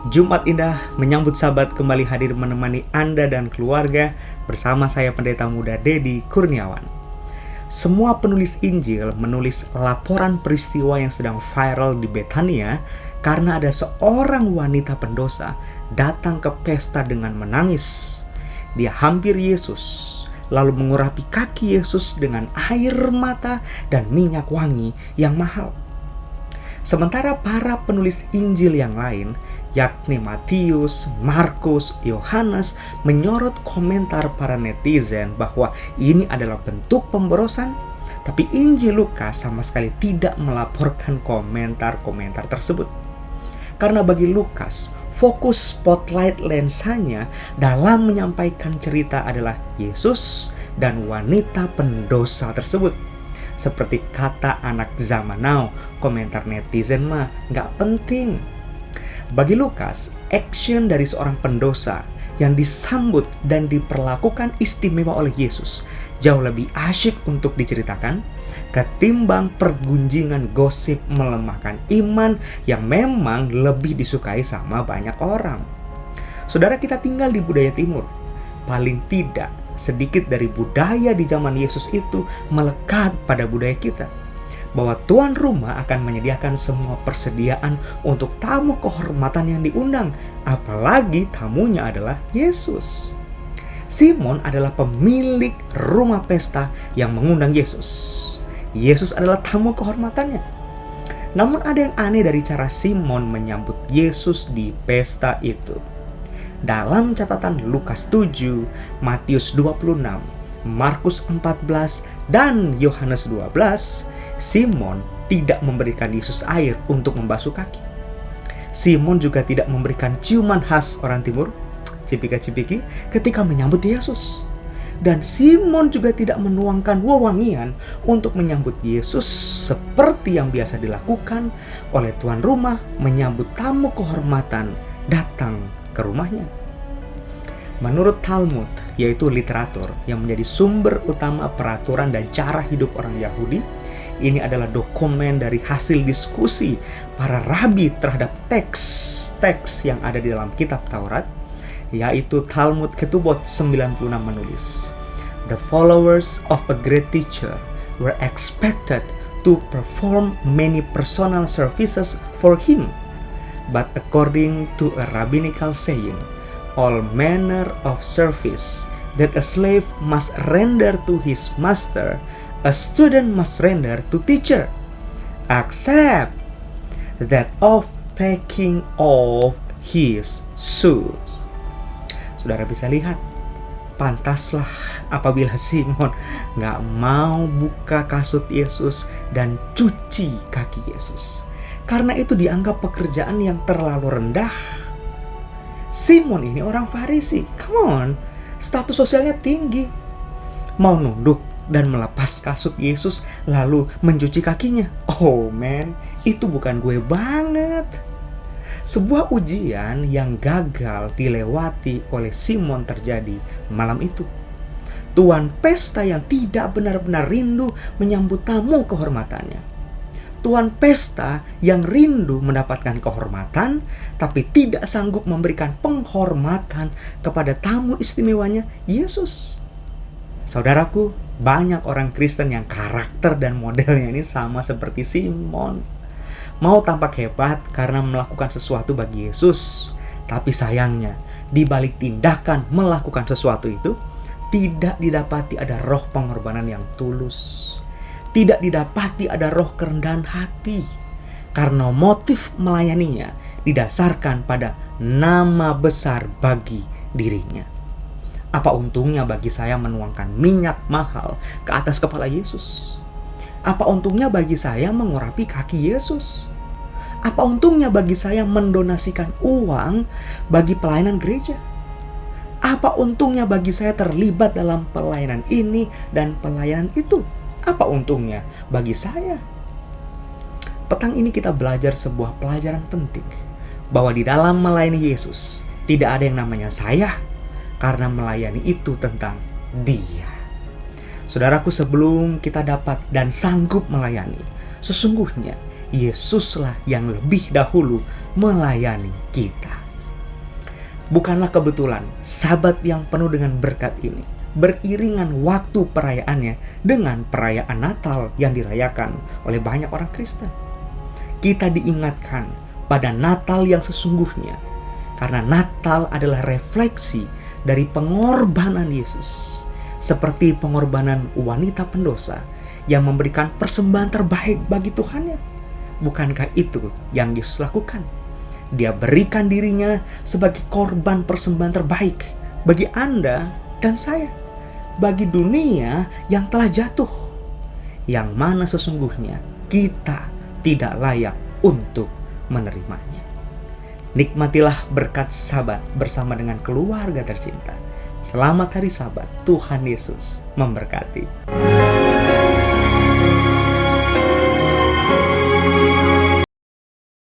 Jumat Indah menyambut Sabat kembali hadir menemani Anda dan keluarga bersama saya Pendeta Muda Dedi Kurniawan. Semua penulis Injil menulis laporan peristiwa yang sedang viral di Betania karena ada seorang wanita pendosa datang ke pesta dengan menangis. Dia hampir Yesus, lalu mengurapi kaki Yesus dengan air mata dan minyak wangi yang mahal. Sementara para penulis Injil yang lain, yakni Matius, Markus, Yohanes, menyorot komentar para netizen bahwa ini adalah bentuk pemborosan, tapi Injil Lukas sama sekali tidak melaporkan komentar-komentar tersebut. Karena bagi Lukas, fokus spotlight lensanya dalam menyampaikan cerita adalah Yesus dan wanita pendosa tersebut. Seperti kata anak zaman now, komentar netizen mah nggak penting. Bagi Lukas, action dari seorang pendosa yang disambut dan diperlakukan istimewa oleh Yesus jauh lebih asyik untuk diceritakan ketimbang pergunjingan gosip melemahkan iman yang memang lebih disukai sama banyak orang. Saudara, kita tinggal di budaya timur. Paling tidak sedikit dari budaya di zaman Yesus itu melekat pada budaya kita, bahwa tuan rumah akan menyediakan semua persediaan untuk tamu kehormatan yang diundang, apalagi tamunya adalah Yesus. Simon adalah pemilik rumah pesta yang mengundang Yesus. Yesus adalah tamu kehormatannya. Namun ada yang aneh dari cara Simon menyambut Yesus di pesta itu. Dalam catatan Lukas 7, Matius 26, Markus 14, dan Yohanes 12, Simon tidak memberikan Yesus air untuk membasuh kaki. Simon juga tidak memberikan ciuman khas orang timur, cipika-cipiki, ketika menyambut Yesus. Dan Simon juga tidak menuangkan wewangian untuk menyambut Yesus seperti yang biasa dilakukan oleh tuan rumah menyambut tamu kehormatan datang ke rumahnya. Menurut Talmud, yaitu literatur yang menjadi sumber utama peraturan dan cara hidup orang Yahudi, ini adalah dokumen dari hasil diskusi para rabi terhadap teks-teks yang ada di dalam kitab Taurat, yaitu Talmud Ketubot 96 menulis, "The followers of a great teacher were expected to perform many personal services for him, but according to a rabbinical saying, all manner of service that a slave must render to his master, a student must render to teacher, except that of taking off his shoes." Saudara bisa lihat, pantaslah apabila Simon gak mau buka kasut Yesus dan cuci kaki Yesus, karena itu dianggap pekerjaan yang terlalu rendah. Simon ini orang Farisi, come on, status sosialnya tinggi. Mau nunduk dan melepas kasut Yesus lalu mencuci kakinya. Oh man, itu bukan gue banget. Sebuah ujian yang gagal dilewati oleh Simon terjadi malam itu. Tuan pesta yang tidak benar-benar rindu menyambut tamu kehormatannya. Tuan pesta yang rindu mendapatkan kehormatan, tapi tidak sanggup memberikan penghormatan kepada tamu istimewanya, Yesus. Saudaraku, banyak orang Kristen yang karakter dan modelnya ini sama seperti Simon. Mau tampak hebat karena melakukan sesuatu bagi Yesus, tapi sayangnya, di balik tindakan melakukan sesuatu itu, tidak didapati ada roh pengorbanan yang tulus. Tidak didapati ada roh kerendahan hati, karena motif melayaninya didasarkan pada nama besar bagi dirinya. Apa untungnya bagi saya menuangkan minyak mahal ke atas kepala Yesus? Apa untungnya bagi saya mengurapi kaki Yesus? Apa untungnya bagi saya mendonasikan uang bagi pelayanan gereja? Apa untungnya bagi saya terlibat dalam pelayanan ini dan pelayanan itu? Apa untungnya bagi saya? Petang ini kita belajar sebuah pelajaran penting, bahwa di dalam melayani Yesus tidak ada yang namanya saya, karena melayani itu tentang Dia. Saudaraku, sebelum kita dapat dan sanggup melayani, sesungguhnya Yesuslah yang lebih dahulu melayani kita. Bukanlah kebetulan Sabat yang penuh dengan berkat ini beriringan waktu perayaannya dengan perayaan Natal yang dirayakan oleh banyak orang Kristen. Kita diingatkan pada Natal yang sesungguhnya, karena Natal adalah refleksi dari pengorbanan Yesus, seperti pengorbanan wanita pendosa yang memberikan persembahan terbaik bagi Tuhannya. Bukankah itu yang Yesus lakukan? Dia berikan dirinya sebagai korban persembahan terbaik bagi Anda dan saya, bagi dunia yang telah jatuh, yang mana sesungguhnya kita tidak layak untuk menerimanya. Nikmatilah berkat Sabat bersama dengan keluarga tercinta. Selamat hari Sabat, Tuhan Yesus memberkati.